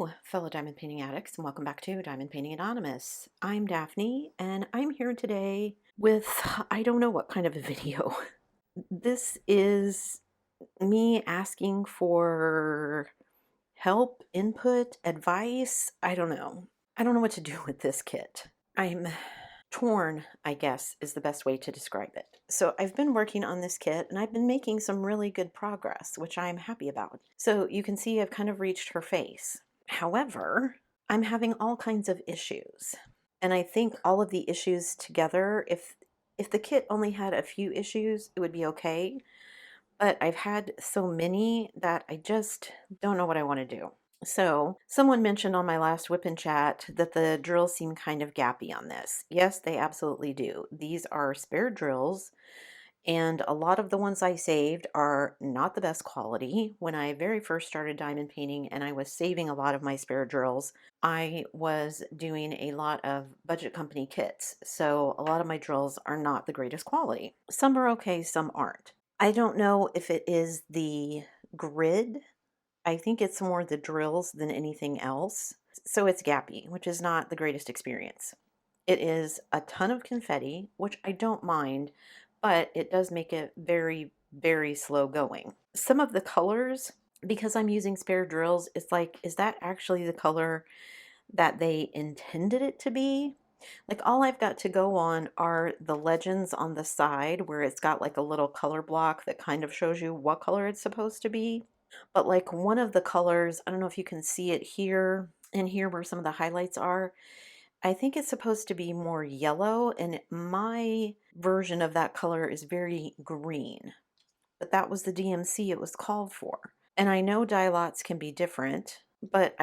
Hello, fellow diamond painting addicts, and welcome back to Diamond Painting Anonymous. I'm Daphne, and I'm here today with I don't know what kind of a video. This is me asking for help, input, advice. I don't know. I don't know what to do with this kit. I'm torn, I guess, is the best way to describe it. So I've been working on this kit and I've been making some really good progress, which I'm happy about. So you can see I've kind of reached her face. However, I'm having all kinds of issues. And I think all of the issues together, if the kit only had a few issues, it would be okay. But I've had so many that I just don't know what I want to do. So, someone mentioned on my last whip and chat that the drills seem kind of gappy on this. Yes, they absolutely do. These are spare drills, and a lot of the ones I saved are not the best quality. When I very first started diamond painting and I was saving a lot of my spare drills, I was doing a lot of budget company kits. So, a lot of my drills are not the greatest quality. Some are okay, some aren't. I don't know if it is the grid. I think it's more the drills than anything else. So it's gappy, which is not the greatest experience. It is a ton of confetti, which I don't mind, but it does make it very, very slow going. Some of the colors, because I'm using spare drills, it's like, is that actually the color that they intended it to be? Like all I've got to go on are the legends on the side where it's got like a little color block that kind of shows you what color it's supposed to be. But like one of the colors, I don't know if you can see it here and here where some of the highlights are. I think it's supposed to be more yellow, and my version of that color is very green. But that was the DMC it was called for. And I know dye lots can be different, but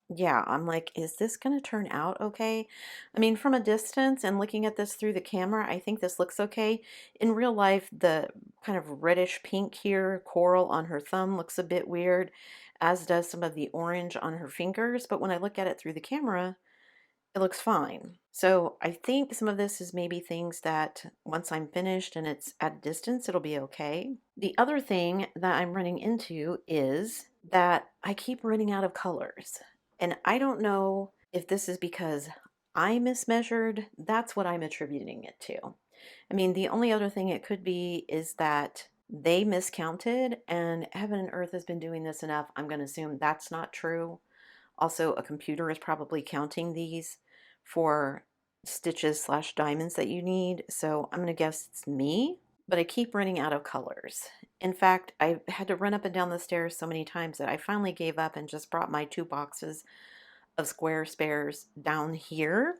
yeah, I'm like, is this going to turn out okay? I mean, from a distance and looking at this through the camera, I think this looks okay. In real life, the kind of reddish pink here, coral on her thumb looks a bit weird, as does some of the orange on her fingers. But when I look at it through the camera, it looks fine. So I think some of this is maybe things that once I'm finished and it's at a distance, it'll be okay. The other thing that I'm running into is that I keep running out of colors. And I don't know if this is because I mismeasured. That's what I'm attributing it to. I mean, the only other thing it could be is that they miscounted, and heaven and earth has been doing this enough. I'm going to assume that's not true. Also, a computer is probably counting these for stitches slash diamonds that you need. So I'm going to guess it's me, but I keep running out of colors. In fact, I had to run up and down the stairs so many times that I finally gave up and just brought my 2 boxes of square spares down here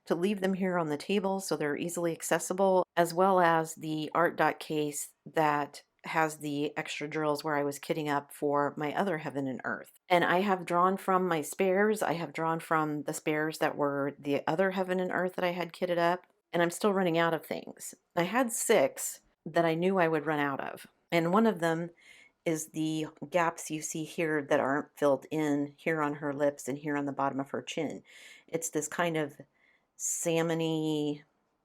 to leave them here on the table so they're easily accessible, as well as the art dot case that has the extra drills where I was kitting up for my other heaven and earth. And I have drawn from my spares. I have drawn from the spares that were the other heaven and earth that I had kitted up, and I'm still running out of things. I had 6 that I knew I would run out of, and one of them is the gaps you see here that aren't filled in here on her lips and here on the bottom of her chin. It's this kind of salmony,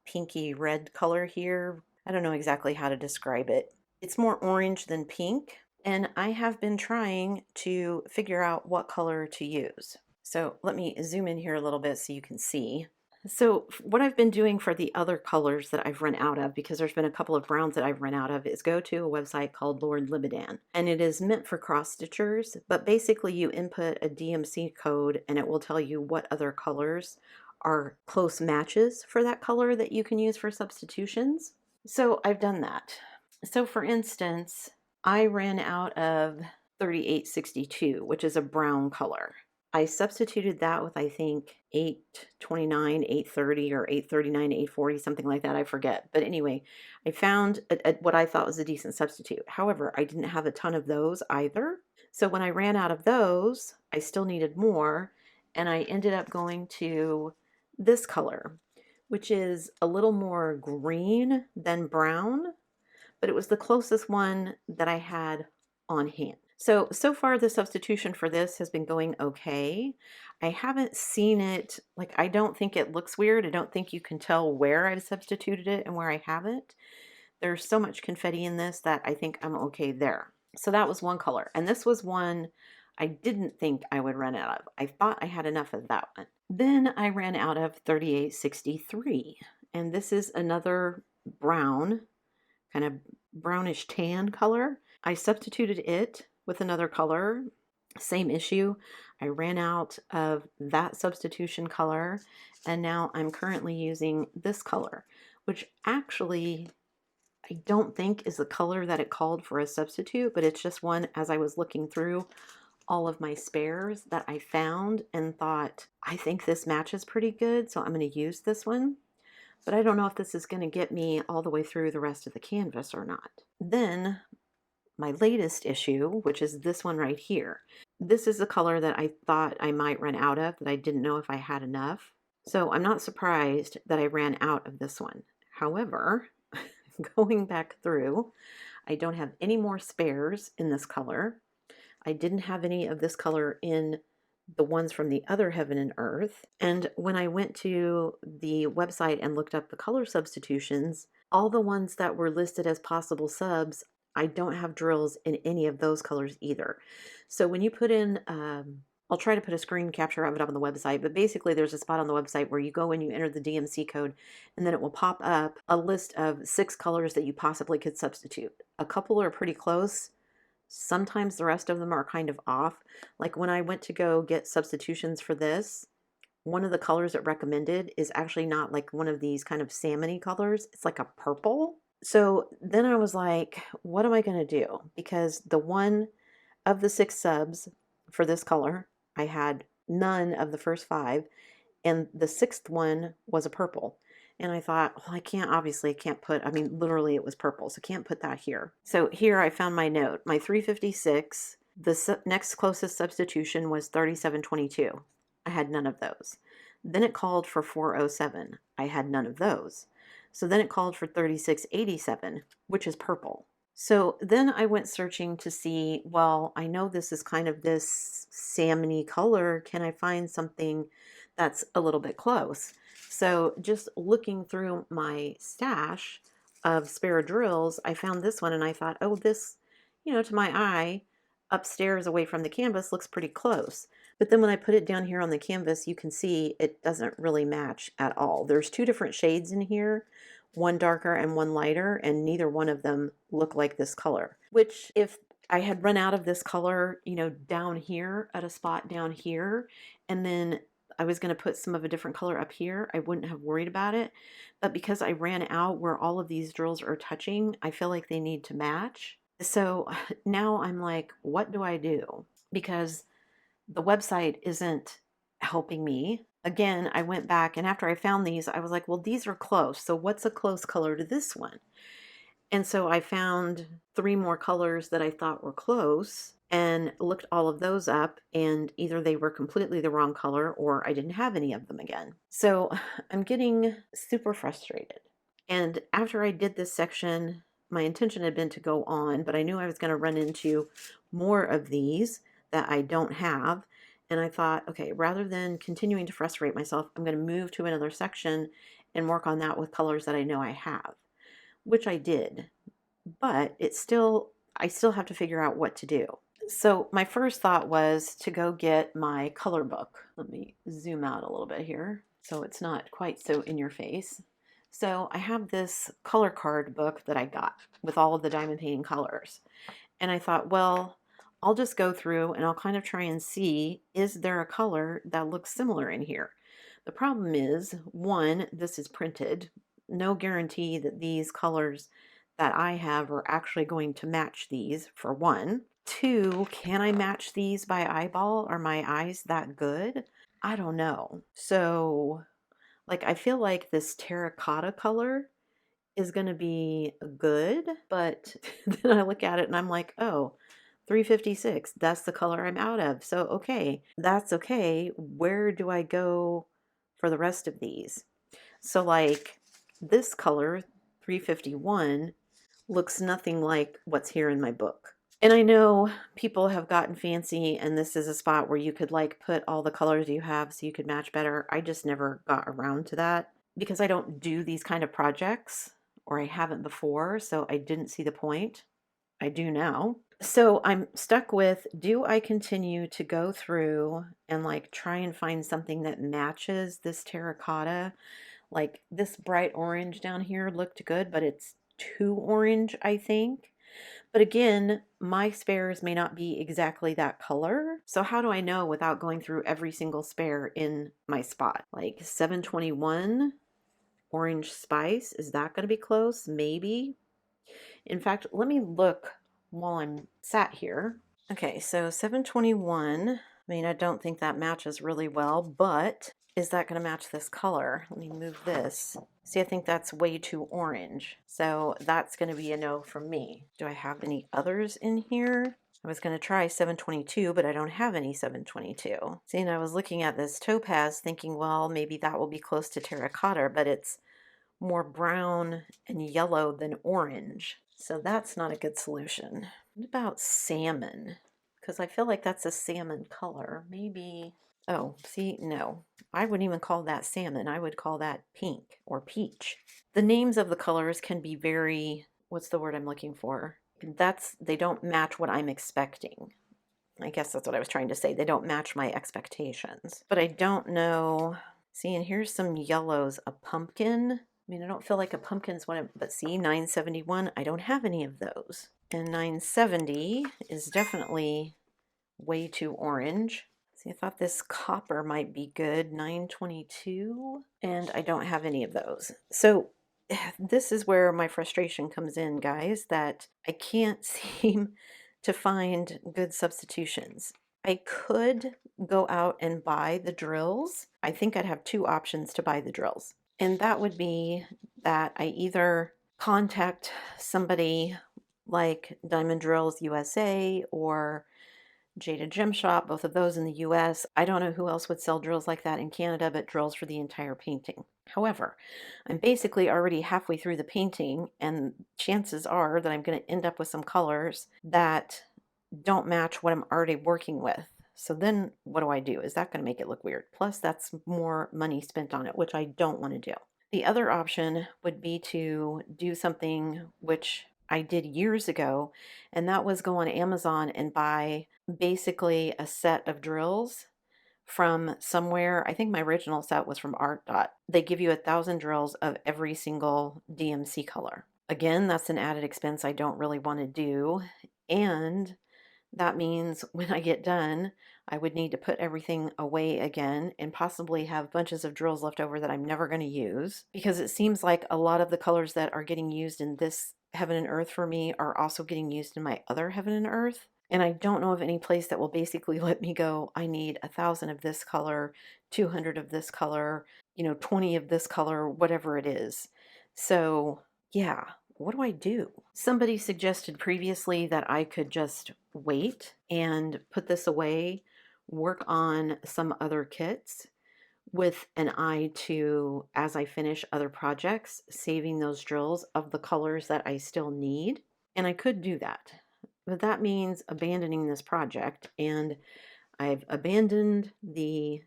pinky red color here. I don't know exactly how to describe it. It's more orange than pink, and I have been trying to figure out what color to use. So let me zoom in here a little bit so you can see. So what I've been doing for the other colors that I've run out of, because there's been a couple of browns that I've run out of, is go to a website called Lord Libidan. And it is meant for cross stitchers, but basically you input a DMC code and it will tell you what other colors are close matches for that color that you can use for substitutions. So I've done that. So for instance, I ran out of 3862, which is a brown color. I substituted that with, I think, 829, 830, or 839, 840, something like that. I forget. But anyway, I found what I thought was a decent substitute. However, I didn't have a ton of those either. So when I ran out of those, I still needed more. And I ended up going to this color, which is a little more green than brown, but it was the closest one that I had on hand. So far the substitution for this has been going okay. I haven't seen it, like I don't think it looks weird. I don't think you can tell where I've substituted it and where I haven't. There's so much confetti in this that I think I'm okay there. So that was one color. And this was one I didn't think I would run out of. I thought I had enough of that one. Then I ran out of 3863, and this is another brown, kind of brownish tan color. I substituted it with another color, same issue. I ran out of that substitution color, and now I'm currently using this color, which actually I don't think is the color that it called for a substitute, but it's just one as I was looking through all of my spares that I found and thought, I think this matches pretty good, so I'm going to use this one. But I don't know if this is going to get me all the way through the rest of the canvas or not. Then my latest issue, which is this one right here. This is the color that I thought I might run out of, that I didn't know if I had enough. So I'm not surprised that I ran out of this one. However, going back through, I don't have any more spares in this color. I didn't have any of this color in the ones from the other Heaven and Earth. And when I went to the website and looked up the color substitutions, all the ones that were listed as possible subs, I don't have drills in any of those colors either. So when you put in, I'll try to put a screen capture of it up on the website, but basically there's a spot on the website where you go and you enter the DMC code, and then it will pop up a list of 6 colors that you possibly could substitute. A couple are pretty close. Sometimes the rest of them are kind of off. Like when I went to go get substitutions for this, one of the colors it recommended is actually not like one of these kind of salmony colors. It's like a purple. So then I was like, what am I going to do? Because the one of the 6 subs for this color, I had none of the first 5, and the 6th one was a purple. And I thought, well, I can't put, I mean, literally it was purple, so can't put that here. So here I found my note, my 356, the next closest substitution was 3722. I had none of those. Then it called for 407. I had none of those. So then it called for 3687, which is purple. So then I went searching to see, well, I know this is kind of this salmony color. Can I find something that's a little bit close? So just looking through my stash of spare drills, I found this one and I thought, oh, this, to my eye, upstairs away from the canvas looks pretty close. But then when I put it down here on the canvas, you can see it doesn't really match at all. There's 2 different shades in here, one darker and one lighter, and neither one of them look like this color. Which if I had run out of this color, down here at a spot down here, and then I was going to put some of a different color up here, I wouldn't have worried about it. But because I ran out where all of these drills are touching, I feel like they need to match. So now I'm like, what do I do? Because the website isn't helping me. Again, I went back, and after I found these, I was like, well, these are close. So what's a close color to this one? And so I found 3 more colors that I thought were close and looked all of those up, and either they were completely the wrong color or I didn't have any of them again. So I'm getting super frustrated. And after I did this section, my intention had been to go on, but I knew I was going to run into more of these that I don't have. And I thought, okay, rather than continuing to frustrate myself, I'm going to move to another section and work on that with colors that I know I have, which I did. But I still have to figure out what to do. So my first thought was to go get my color book. Let me zoom out a little bit here so it's not quite so in your face. So I have this color card book that I got with all of the diamond painting colors. And I thought, well, I'll just go through and I'll kind of try and see, is there a color that looks similar in here? The problem is, one, this is printed. No guarantee that these colors that I have are actually going to match these, for one. 2, can I match these by eyeball? Are my eyes that good? I don't know. So, I feel like this terracotta color is going to be good, but then I look at it and I'm like, oh, 356, that's the color I'm out of. So, okay, that's okay. Where do I go for the rest of these? So, this color, 351, looks nothing like what's here in my book. And I know people have gotten fancy, and this is a spot where you could put all the colors you have so you could match better. I just never got around to that because I don't do these kind of projects, or I haven't before, so I didn't see the point. I do now. So I'm stuck with, do I continue to go through and like try and find something that matches this terracotta? Like this bright orange down here looked good, but it's too orange, I think. But again, my spares may not be exactly that color. So how do I know without going through every single spare in my spot? Like 721 orange spice, is that going to be close? Maybe. In fact, let me look while I'm sat here. Okay, so 721. I mean, I don't think that matches really well, but is that going to match this color? Let me move this. See, I think that's way too orange. So that's going to be a no from me. Do I have any others in here? I was going to try 722, but I don't have any 722. See, and I was looking at this topaz thinking, well, maybe that will be close to terracotta, but it's more brown and yellow than orange. So that's not a good solution. What about salmon? Because I feel like that's a salmon color. Maybe, oh, see, no. I wouldn't even call that salmon. I would call that pink or peach. The names of the colors can be very, what's the word I'm looking for? They don't match what I'm expecting. I guess that's what I was trying to say. They don't match my expectations. But I don't know. See, and here's some yellows. A pumpkin. I mean, I don't feel like a pumpkin's one, but see, 971, I don't have any of those. And 970 is definitely way too orange. See, I thought this copper might be good. 922, and I don't have any of those. So this is where my frustration comes in, guys, that I can't seem to find good substitutions. I could go out and buy the drills. I think I'd have two options to buy the drills. And that would be that I either contact somebody like Diamond Drills USA or Jada Gem Shop, both of those in the US. I don't know who else would sell drills like that in Canada, but drills for the entire painting. However, I'm basically already halfway through the painting, and chances are that I'm going to end up with some colors that don't match what I'm already working with. So then what do I do? Is that going to make it look weird? Plus, that's more money spent on it, which I don't want to do. The other option would be to do something which I did years ago, and that was go on Amazon and buy basically a set of drills from somewhere. I think my original set was from Art Dot. They give you 1,000 drills of every single DMC color. Again, that's an added expense I don't really want to do. And that means when I get done, I would need to put everything away again and possibly have bunches of drills left over that I'm never going to use, because it seems like a lot of the colors that are getting used in this Heaven and Earth for me are also getting used in my other Heaven and Earth. And I don't know of any place that will basically let me go, I need 1,000 of this color, 200 of this color, 20 of this color, whatever it is. So yeah, what do I do? Somebody suggested previously that I could just wait and put this away, work on some other kits with an eye to, as I finish other projects, saving those drills of the colors that I still need. And I could do that. But that means abandoning this project. And I've abandoned the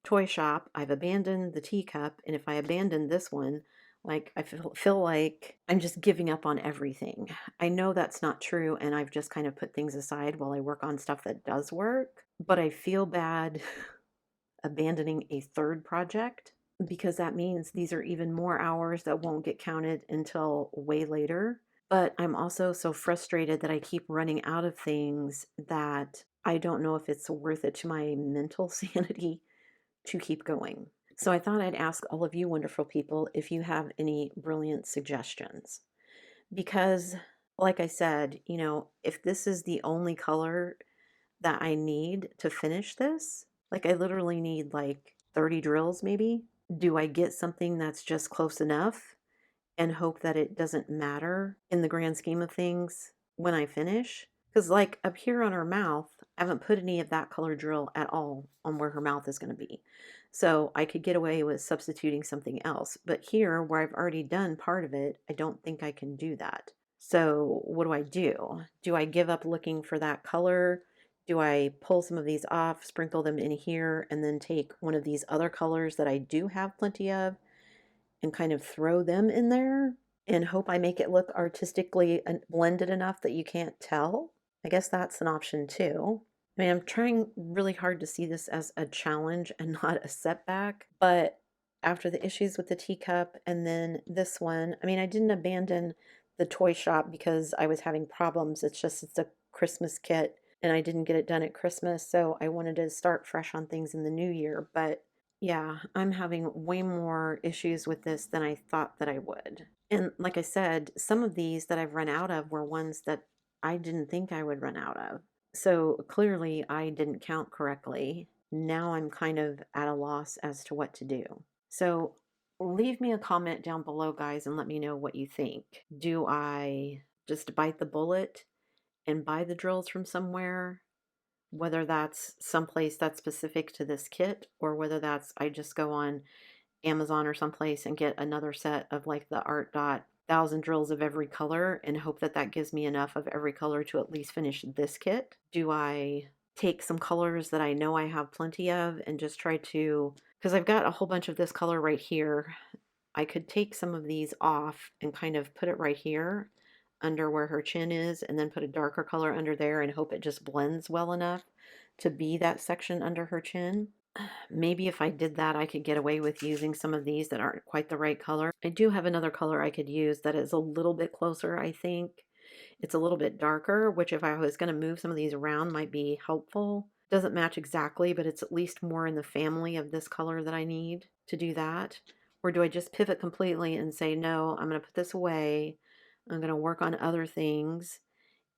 toy shop, I've abandoned the teacup, and if I abandon this one, like I feel like I'm just giving up on everything. I know that's not true, and I've just kind of put things aside while I work on stuff that does work, but I feel bad abandoning a third project because that means these are even more hours that won't get counted until way later. But I'm also so frustrated that I keep running out of things that I don't know if it's worth it to my mental sanity to keep going. So I thought I'd ask all of you wonderful people if you have any brilliant suggestions. Because, like I said, if this is the only color that I need to finish this, like I literally need like 30 drills maybe. Do I get something that's just close enough and hope that it doesn't matter in the grand scheme of things when I finish? Because, like up here on her mouth, I haven't put any of that color drill at all on where her mouth is going to be. So I could get away with substituting something else. But here, where I've already done part of it, I don't think I can do that. So what do I do? Do I give up looking for that color? Do I pull some of these off, sprinkle them in here, and then take one of these other colors that I do have plenty of and kind of throw them in there and hope I make it look artistically blended enough that you can't tell? I guess that's an option too. I mean, I'm trying really hard to see this as a challenge and not a setback, but after the issues with the teacup and then this one, I mean, I didn't abandon the toy shop because I was having problems. It's just it's a Christmas kit and I didn't get it done at Christmas, so I wanted to start fresh on things in the new year. But yeah, I'm having way more issues with this than I thought that I would. And like I said, some of these that I've run out of were ones that I didn't think I would run out of. So clearly I didn't count correctly. Now I'm kind of at a loss as to what to do. So leave me a comment down below, guys, and let me know what you think. Do I just bite the bullet and buy the drills from somewhere? Whether that's someplace that's specific to this kit, or whether that's I just go on Amazon or someplace and get another set of like the Art Dot 1,000 drills of every color and hope that that gives me enough of every color to at least finish this kit. Do I take some colors that I know I have plenty of and just try to, because I've got a whole bunch of this color right here. I could take some of these off and kind of put it right here under where her chin is and then put a darker color under there and hope it just blends well enough to be that section under her chin. Maybe if I did that, I could get away with using some of these that aren't quite the right color. I do have another color I could use that is a little bit closer, I think. It's a little bit darker, which if I was going to move some of these around might be helpful. Doesn't match exactly, but it's at least more in the family of this color that I need to do that. Or do I just pivot completely and say, no, I'm going to put this away. I'm going to work on other things.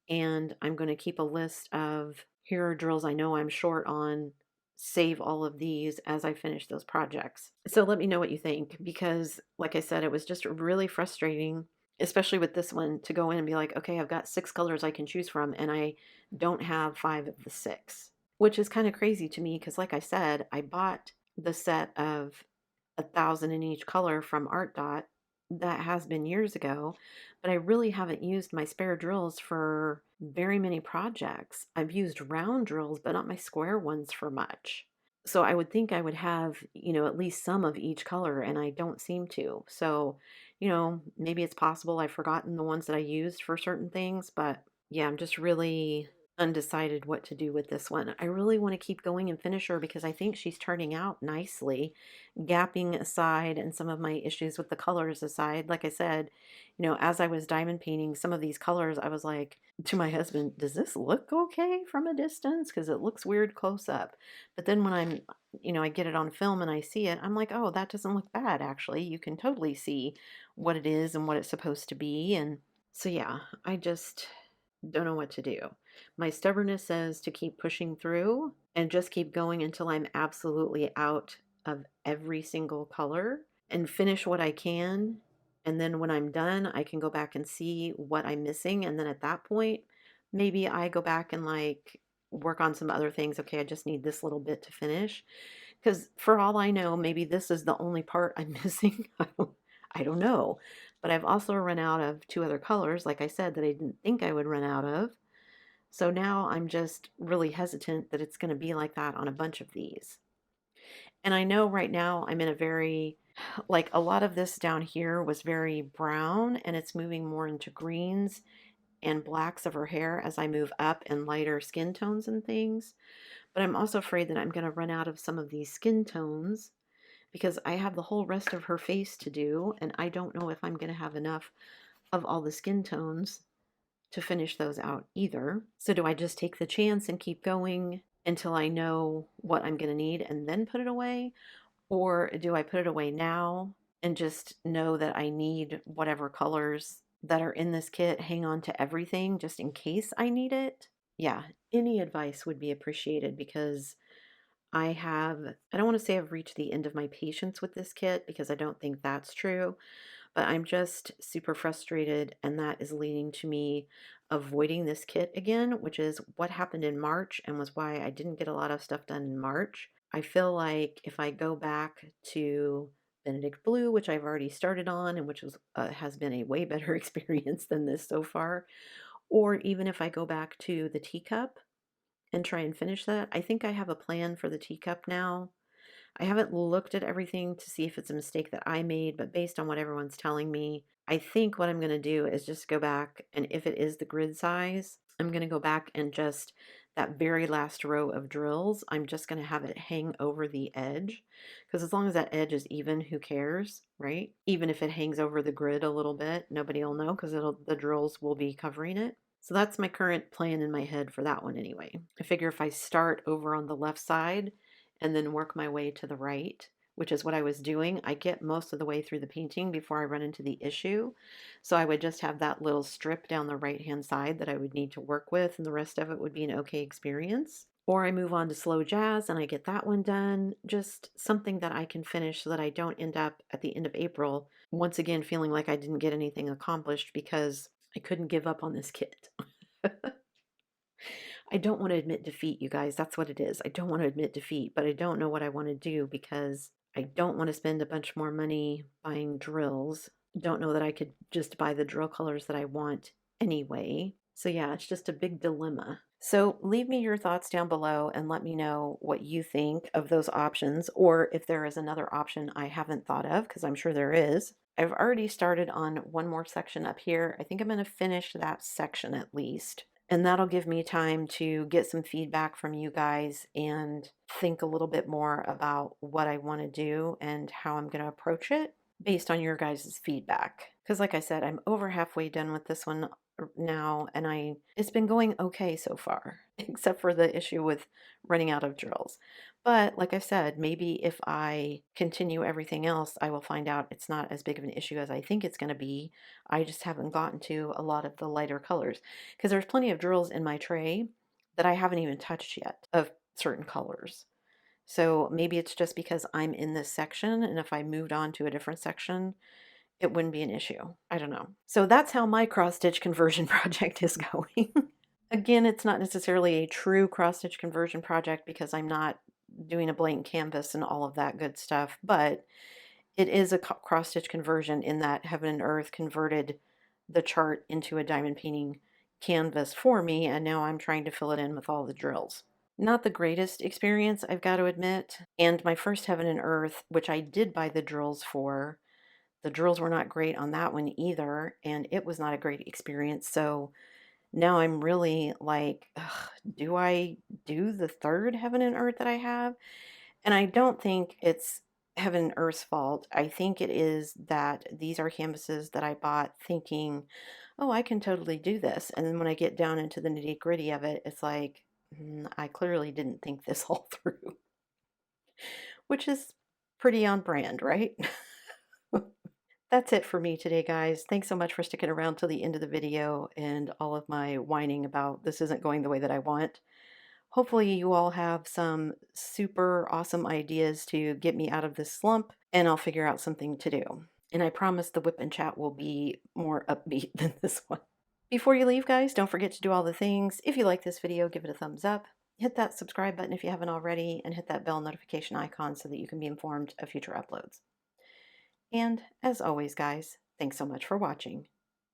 And I'm going to keep a list of here are drills I know I'm short on, save all of these as I finish those projects. So let me know what you think, because like I said, it was just really frustrating, especially with this one, to go in and be like, okay, I've got 6 colors I can choose from and I don't have 5 of the 6, which is kind of crazy to me because like I said, I bought the set of 1,000 in each color from Art Dot. That has been years ago, but I really haven't used my spare drills for very many projects. I've used round drills, but not my square ones for much. So I would think I would have, at least some of each color, and I don't seem to. So, maybe it's possible I've forgotten the ones that I used for certain things, but yeah, I'm just really undecided what to do with this one. I really want to keep going and finish her because I think she's turning out nicely, gapping aside and some of my issues with the colors aside. Like I said, as I was diamond painting some of these colors, I was like to my husband, does this look okay from a distance? Because it looks weird close up. But then when I get it on film and I see it, I'm like, oh, that doesn't look bad actually. You can totally see what it is and what it's supposed to be. And so, yeah, I just don't know what to do. My stubbornness says to keep pushing through and just keep going until I'm absolutely out of every single color and finish what I can. And then when I'm done, I can go back and see what I'm missing. And then at that point, maybe I go back and like work on some other things. Okay, I just need this little bit to finish. Because for all I know, maybe this is the only part I'm missing. I don't know. But I've also run out of 2 other colors, like I said, that I didn't think I would run out of. So now I'm just really hesitant that it's going to be like that on a bunch of these. And I know right now I'm in a very, like a lot of this down here was very brown and it's moving more into greens and blacks of her hair as I move up and lighter skin tones and things. But I'm also afraid that I'm going to run out of some of these skin tones because I have the whole rest of her face to do, and I don't know if I'm going to have enough of all the skin tones to finish those out either. So do I just take the chance and keep going until I know what I'm going to need and then put it away? Or do I put it away now and just know that I need whatever colors that are in this kit, hang on to everything just in case I need it? Yeah, any advice would be appreciated because I don't want to say I've reached the end of my patience with this kit because I don't think that's true, but I'm just super frustrated, and that is leading to me avoiding this kit again, which is what happened in March and was why I didn't get a lot of stuff done in March. I feel like if I go back to Benedict Blue, which I've already started on and which has been a way better experience than this so far, or even if I go back to the teacup and try and finish that, I think I have a plan for the teacup now. I haven't looked at everything to see if it's a mistake that I made, but based on what everyone's telling me, I think what I'm going to do is just go back, and if it is the grid size, I'm going to go back and just that very last row of drills, I'm just going to have it hang over the edge, because as long as that edge is even, who cares, right? Even if it hangs over the grid a little bit, nobody will know because the drills will be covering it. So that's my current plan in my head for that one anyway. I figure if I start over on the left side and then work my way to the right, which is what I was doing, I get most of the way through the painting before I run into the issue. So I would just have that little strip down the right hand side that I would need to work with, and the rest of it would be an okay experience. Or I move on to slow jazz and I get that one done. Just something that I can finish so that I don't end up at the end of April once again feeling like I didn't get anything accomplished because I couldn't give up on this kit. I don't want to admit defeat, you guys. That's what it is. I don't want to admit defeat, but I don't know what I want to do because I don't want to spend a bunch more money buying drills. Don't know that I could just buy the drill colors that I want anyway. So yeah, it's just a big dilemma. So leave me your thoughts down below and let me know what you think of those options, or if there is another option I haven't thought of, because I'm sure there is. I've already started on one more section up here. I think I'm going to finish that section at least. And that'll give me time to get some feedback from you guys and think a little bit more about what I want to do and how I'm going to approach it based on your guys' feedback. Because like I said, I'm over halfway done with this one now, and it's been going okay so far, except for the issue with running out of drills. But like I said, maybe if I continue everything else, I will find out it's not as big of an issue as I think it's going to be. I just haven't gotten to a lot of the lighter colors because there's plenty of drills in my tray that I haven't even touched yet of certain colors. So maybe it's just because I'm in this section, and if I moved on to a different section, it wouldn't be an issue. I don't know. So that's how my cross-stitch conversion project is going. Again, it's not necessarily a true cross-stitch conversion project because I'm not doing a blank canvas and all of that good stuff, but it is a cross-stitch conversion in that Heaven and Earth converted the chart into a diamond painting canvas for me, and now I'm trying to fill it in with all the drills. Not the greatest experience, I've got to admit, and my first Heaven and Earth, which I did buy the drills for, the drills were not great on that one either, and it was not a great experience, so now I'm really like, ugh, do I do the third Heaven and Earth that I have? And I don't think it's Heaven and Earth's fault. I think it is that these are canvases that I bought thinking, oh, I can totally do this. And then when I get down into the nitty gritty of it, it's like, I clearly didn't think this all through, which is pretty on brand, right? That's it for me today, guys. Thanks so much for sticking around till the end of the video and all of my whining about this isn't going the way that I want. Hopefully you all have some super awesome ideas to get me out of this slump, and I'll figure out something to do. And I promise the whip and chat will be more upbeat than this one. Before you leave, guys, don't forget to do all the things. If you like this video, give it a thumbs up. Hit that subscribe button if you haven't already, and hit that bell notification icon so that you can be informed of future uploads. And as always, guys, thanks so much for watching.